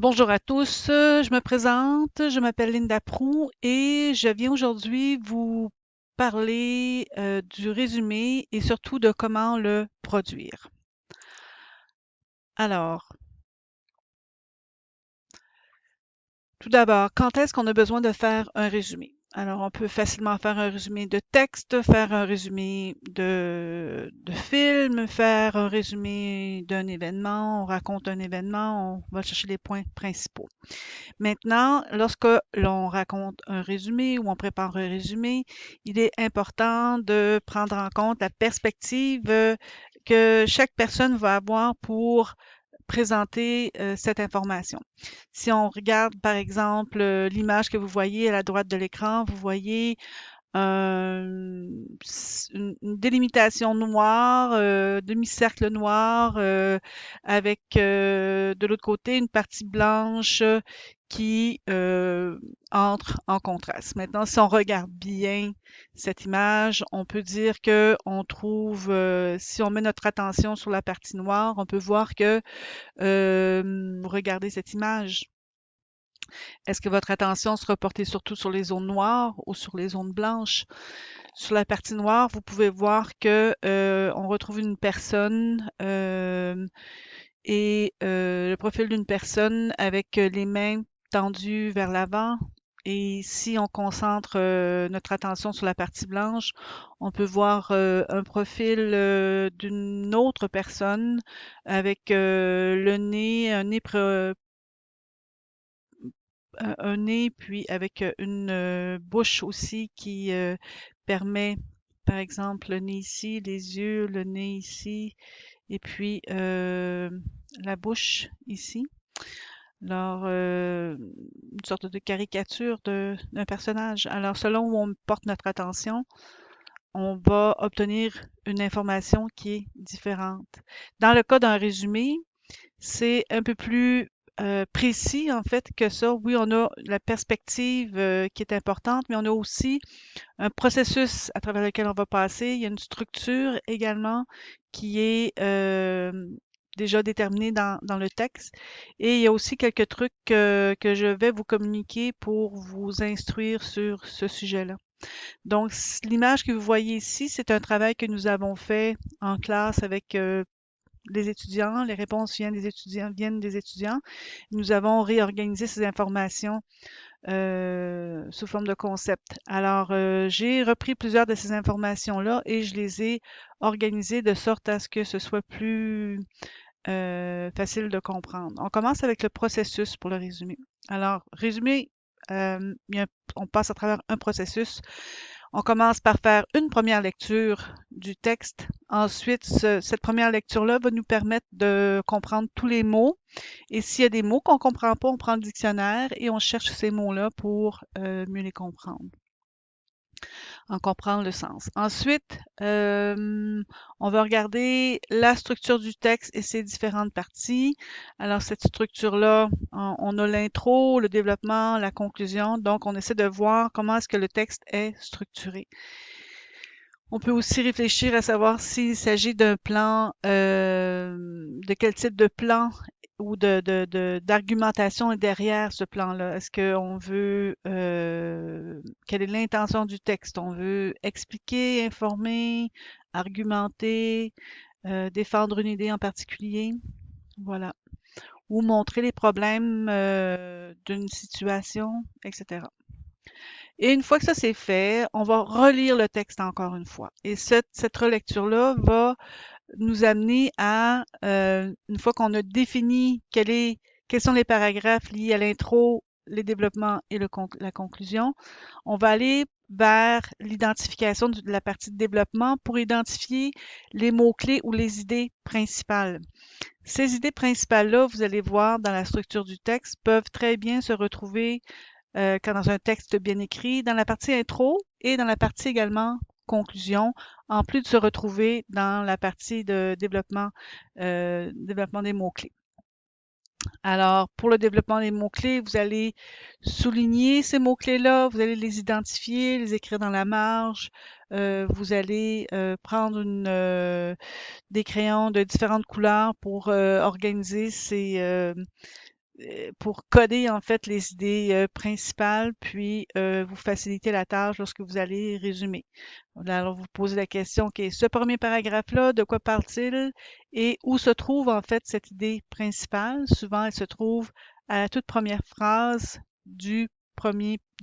Bonjour à tous, je me présente, je m'appelle Linda Prou et je viens aujourd'hui vous parler du résumé et surtout de comment le produire. Alors, tout d'abord, quand est-ce qu'on a besoin de faire un résumé? Alors, on peut facilement faire un résumé de texte, faire un résumé de film, faire un résumé d'un événement, on raconte un événement, on va chercher les points principaux. Maintenant, lorsque l'on raconte un résumé ou on prépare un résumé, il est important de prendre en compte la perspective que chaque personne va avoir pour présenter cette information. Si on regarde par exemple l'image que vous voyez à la droite de l'écran, vous voyez une délimitation noire, demi-cercle noir, avec de l'autre côté une partie blanche qui entre en contraste. Maintenant, si on regarde bien cette image, on peut dire que on trouve, si on met notre attention sur la partie noire, on peut voir que, regardez cette image. Est-ce que votre attention sera portée surtout sur les zones noires ou sur les zones blanches? Sur la partie noire, vous pouvez voir que on retrouve une personne et le profil d'une personne avec les mains tendues vers l'avant. Et si on concentre notre attention sur la partie blanche, on peut voir un profil d'une autre personne avec le nez, un nez, puis avec une bouche aussi qui permet, par exemple, le nez ici, les yeux, le nez ici, et puis la bouche ici. Alors, une sorte de caricature d'un personnage. Alors, selon où on porte notre attention, on va obtenir une information qui est différente. Dans le cas d'un résumé, c'est un peu plus précis en fait que ça. Oui, on a la perspective qui est importante, mais on a aussi un processus à travers lequel on va passer. Il y a une structure également qui est déjà déterminée dans le texte. Et il y a aussi quelques trucs que je vais vous communiquer pour vous instruire sur ce sujet-là. Donc, l'image que vous voyez ici, c'est un travail que nous avons fait en classe avec les étudiants. Les réponses viennent des étudiants. Nous avons réorganisé ces informations sous forme de concept. Alors, j'ai repris plusieurs de ces informations-là et je les ai organisées de sorte à ce que ce soit plus facile de comprendre. On commence avec le processus pour le résumé. Alors, résumé, on passe à travers un processus. On commence par faire une première lecture du texte. Ensuite, cette première lecture-là va nous permettre de comprendre tous les mots. Et s'il y a des mots qu'on ne comprend pas, on prend le dictionnaire et on cherche ces mots-là pour mieux les comprendre, en comprendre le sens. Ensuite, on va regarder la structure du texte et ses différentes parties. Alors, cette structure-là, on a l'intro, le développement, la conclusion. Donc, on essaie de voir comment est-ce que le texte est structuré. On peut aussi réfléchir à savoir s'il s'agit d'un plan, de quel type de plan ou d'argumentation est derrière ce plan-là. Est-ce qu'on veut, quelle est l'intention du texte? On veut expliquer, informer, argumenter, défendre une idée en particulier, voilà. Ou montrer les problèmes d'une situation, etc. Et une fois que ça c'est fait, on va relire le texte encore une fois. Et cette relecture-là va nous amener à, une fois qu'on a défini quels sont les paragraphes liés à l'intro, les développements et la conclusion, on va aller vers l'identification de la partie de développement pour identifier les mots-clés ou les idées principales. Ces idées principales-là, vous allez voir dans la structure du texte, peuvent très bien se retrouver quand dans un texte bien écrit, dans la partie intro et dans la partie également conclusion, en plus de se retrouver dans la partie de développement des mots-clés. Alors, pour le développement des mots-clés, vous allez souligner ces mots-clés-là, vous allez les identifier, les écrire dans la marge, vous allez prendre des crayons de différentes couleurs pour organiser pour coder en fait les idées principales, puis vous faciliter la tâche lorsque vous allez résumer. Alors, vous posez la question, OK, ce premier paragraphe-là, de quoi parle-t-il et où se trouve en fait cette idée principale? Souvent, elle se trouve à la toute première phrase de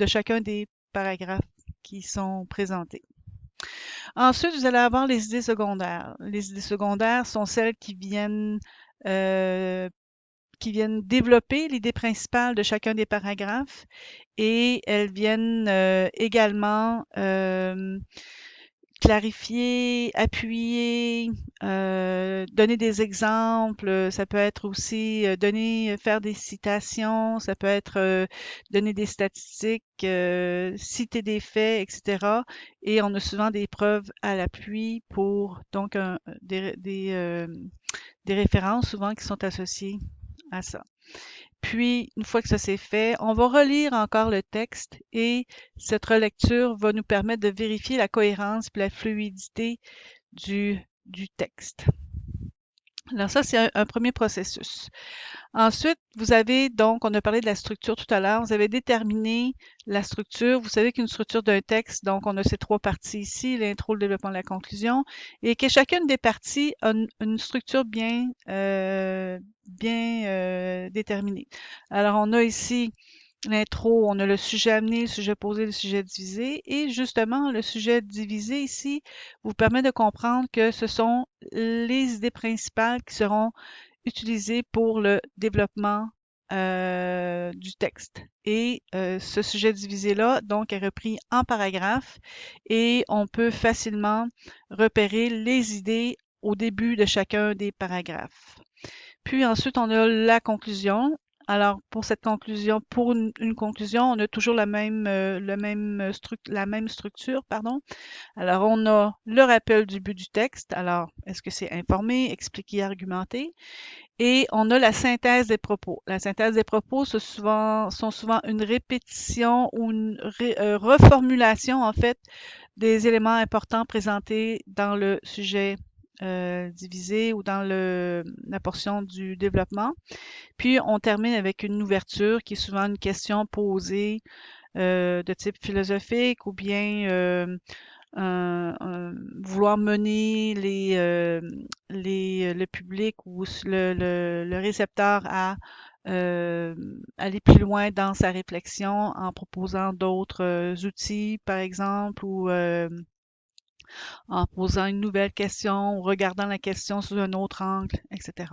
chacun des paragraphes qui sont présentés. Ensuite, vous allez avoir les idées secondaires. Les idées secondaires sont celles qui viennent développer l'idée principale de chacun des paragraphes et elles viennent également clarifier, appuyer, donner des exemples. Ça peut être aussi faire des citations, ça peut être donner des statistiques, citer des faits, etc. Et on a souvent des preuves à l'appui pour donc des références souvent qui sont associées à ça. Puis, une fois que ça c'est fait, on va relire encore le texte et cette relecture va nous permettre de vérifier la cohérence et la fluidité du texte. Alors ça, c'est un premier processus. Ensuite, vous avez donc, on a parlé de la structure tout à l'heure, vous avez déterminé la structure. Vous savez qu'une structure d'un texte, donc on a ces trois parties ici, l'intro, le développement, la conclusion, et que chacune des parties a une structure bien déterminée. Alors, on a ici l'intro, on a le sujet amené, le sujet posé, le sujet divisé, et justement, le sujet divisé ici vous permet de comprendre que ce sont les idées principales qui seront utilisé pour le développement du texte. Et ce sujet divisé-là, donc, est repris en paragraphes et on peut facilement repérer les idées au début de chacun des paragraphes. Puis ensuite, on a la conclusion. Alors, pour une conclusion, on a toujours la même structure, pardon. Alors, on a le rappel du but du texte. Alors, est-ce que c'est informer, expliquer, argumenter? Et on a la synthèse des propos. La synthèse des propos sont souvent une répétition ou une reformulation, en fait, des éléments importants présentés dans le sujet divisé ou dans la portion du développement. Puis, on termine avec une ouverture qui est souvent une question posée de type philosophique ou bien vouloir mener le public ou le récepteur à aller plus loin dans sa réflexion en proposant d'autres outils, par exemple, ou en posant une nouvelle question ou regardant la question sous un autre angle, etc.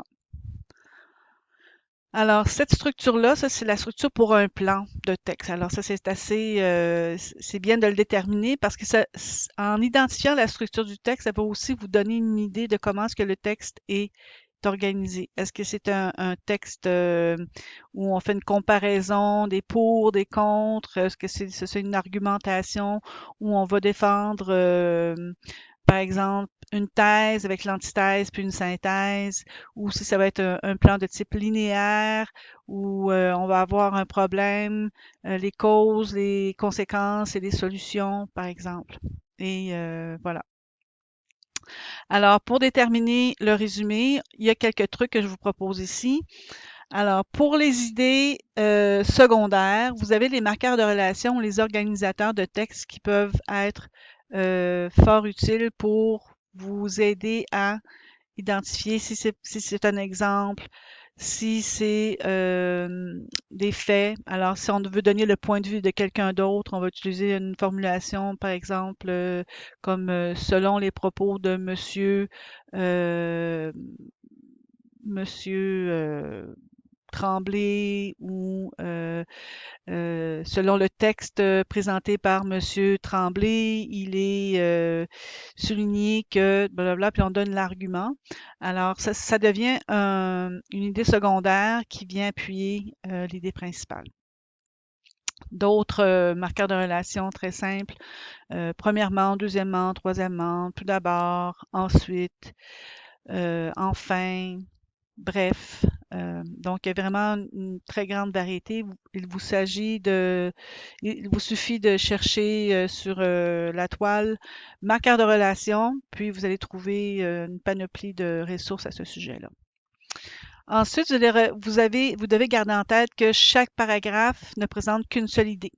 Alors, cette structure-là, ça, c'est la structure pour un plan de texte. Alors, ça, c'est bien de le déterminer parce que en identifiant la structure du texte, ça va aussi vous donner une idée de comment est-ce que le texte est organisé. Est-ce que c'est un texte où on fait une comparaison des pour, des contre? Est-ce que c'est une argumentation où on va défendre par exemple, une thèse avec l'antithèse puis une synthèse, ou si ça va être un plan de type linéaire, où on va avoir un problème, les causes, les conséquences et les solutions, par exemple. Et voilà. Alors, pour déterminer le résumé, il y a quelques trucs que je vous propose ici. Alors, pour les idées secondaires, vous avez les marqueurs de relation, les organisateurs de texte qui peuvent être fort utiles pour vous aider à identifier si c'est un exemple, si c'est des faits. Alors, si on veut donner le point de vue de quelqu'un d'autre, on va utiliser une formulation, par exemple, comme selon les propos de euh, monsieur Tremblay ou selon le texte présenté par Monsieur Tremblay, il est souligné que blablabla, puis on donne l'argument. Alors, ça devient une idée secondaire qui vient appuyer l'idée principale. D'autres marqueurs de relation très simples. Premièrement, deuxièmement, troisièmement, tout d'abord, ensuite, enfin, bref. Donc, il y a vraiment une très grande variété. Il vous suffit de chercher sur la toile marqueur de relation, puis vous allez trouver une panoplie de ressources à ce sujet-là. Ensuite, vous devez garder en tête que chaque paragraphe ne présente qu'une seule idée.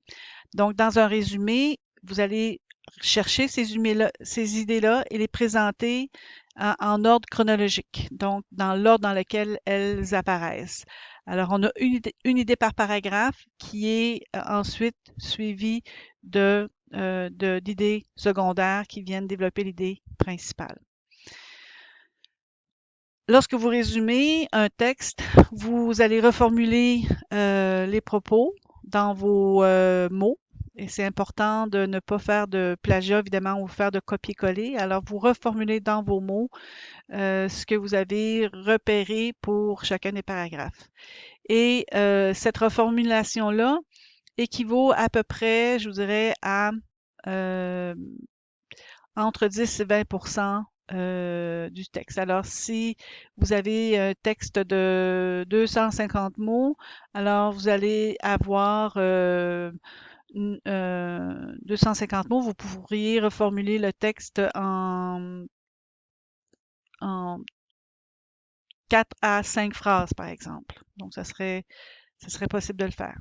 Donc, dans un résumé, vous allez chercher ces idées-là et les présenter en ordre chronologique, donc dans l'ordre dans lequel elles apparaissent. Alors, on a une idée par paragraphe qui est ensuite suivie d'idées secondaires qui viennent développer l'idée principale. Lorsque vous résumez un texte, vous allez reformuler les propos dans vos mots. Et c'est important de ne pas faire de plagiat, évidemment, ou faire de copier-coller. Alors, vous reformulez dans vos mots ce que vous avez repéré pour chacun des paragraphes. Et cette reformulation-là équivaut à peu près, je vous dirais, à euh, entre 10 et 20 du texte. Alors, si vous avez un texte de 250 mots, alors vous allez avoir 250 mots. Vous pourriez reformuler le texte en 4 à 5 phrases, par exemple. Donc, ça serait possible de le faire.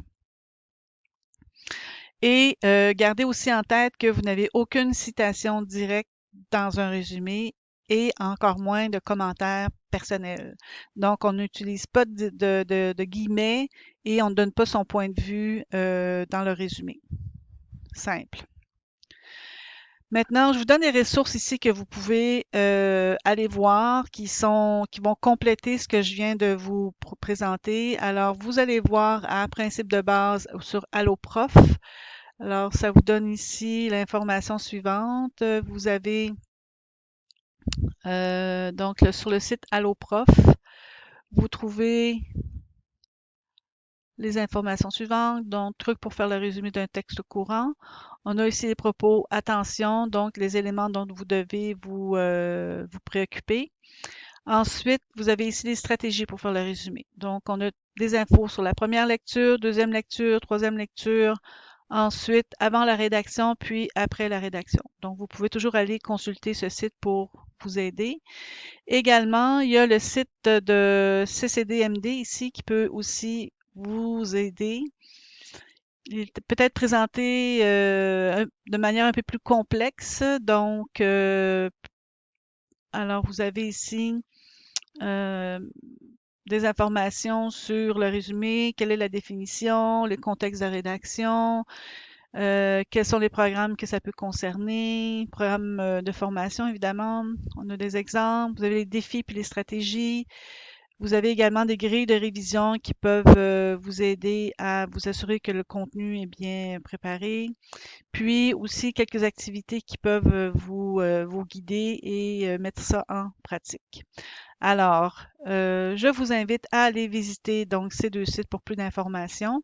Et gardez aussi en tête que vous n'avez aucune citation directe dans un résumé et encore moins de commentaires personnels. Donc, on n'utilise pas de guillemets et on ne donne pas son point de vue dans le résumé. Simple. Maintenant, je vous donne des ressources ici que vous pouvez aller voir qui vont compléter ce que je viens de vous présenter. Alors, vous allez voir à principe de base sur Alloprof. Alors, ça vous donne ici l'information suivante. Vous avez donc sur le site Alloprof, vous trouvez les informations suivantes, donc trucs pour faire le résumé d'un texte courant. On a ici les propos attention, donc les éléments dont vous devez vous préoccuper. Ensuite, vous avez ici les stratégies pour faire le résumé. Donc, on a des infos sur la première lecture, deuxième lecture, troisième lecture, ensuite avant la rédaction, puis après la rédaction. Donc, vous pouvez toujours aller consulter ce site pour vous aider. Également, il y a le site de CCDMD ici qui peut aussi vous aider. Il est peut-être présenté de manière un peu plus complexe. Donc, alors vous avez ici euh, des informations sur le résumé, quelle est la définition, les contextes de rédaction, quels sont les programmes que ça peut concerner, programmes de formation évidemment. On a des exemples, vous avez les défis puis les stratégies. Vous avez également des grilles de révision qui peuvent vous aider à vous assurer que le contenu est bien préparé. Puis aussi quelques activités qui peuvent vous guider et mettre ça en pratique. Alors, je vous invite à aller visiter donc ces deux sites pour plus d'informations.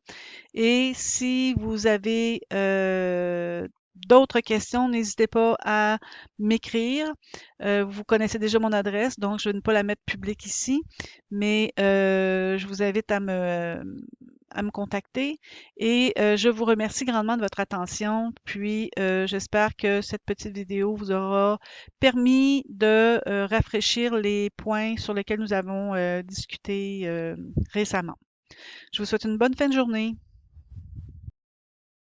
Et si vous avez d'autres questions, n'hésitez pas à m'écrire. Vous connaissez déjà mon adresse, donc je ne vais pas la mettre publique ici, mais je vous invite à me contacter et je vous remercie grandement de votre attention. Puis, j'espère que cette petite vidéo vous aura permis de rafraîchir les points sur lesquels nous avons discuté récemment. Je vous souhaite une bonne fin de journée.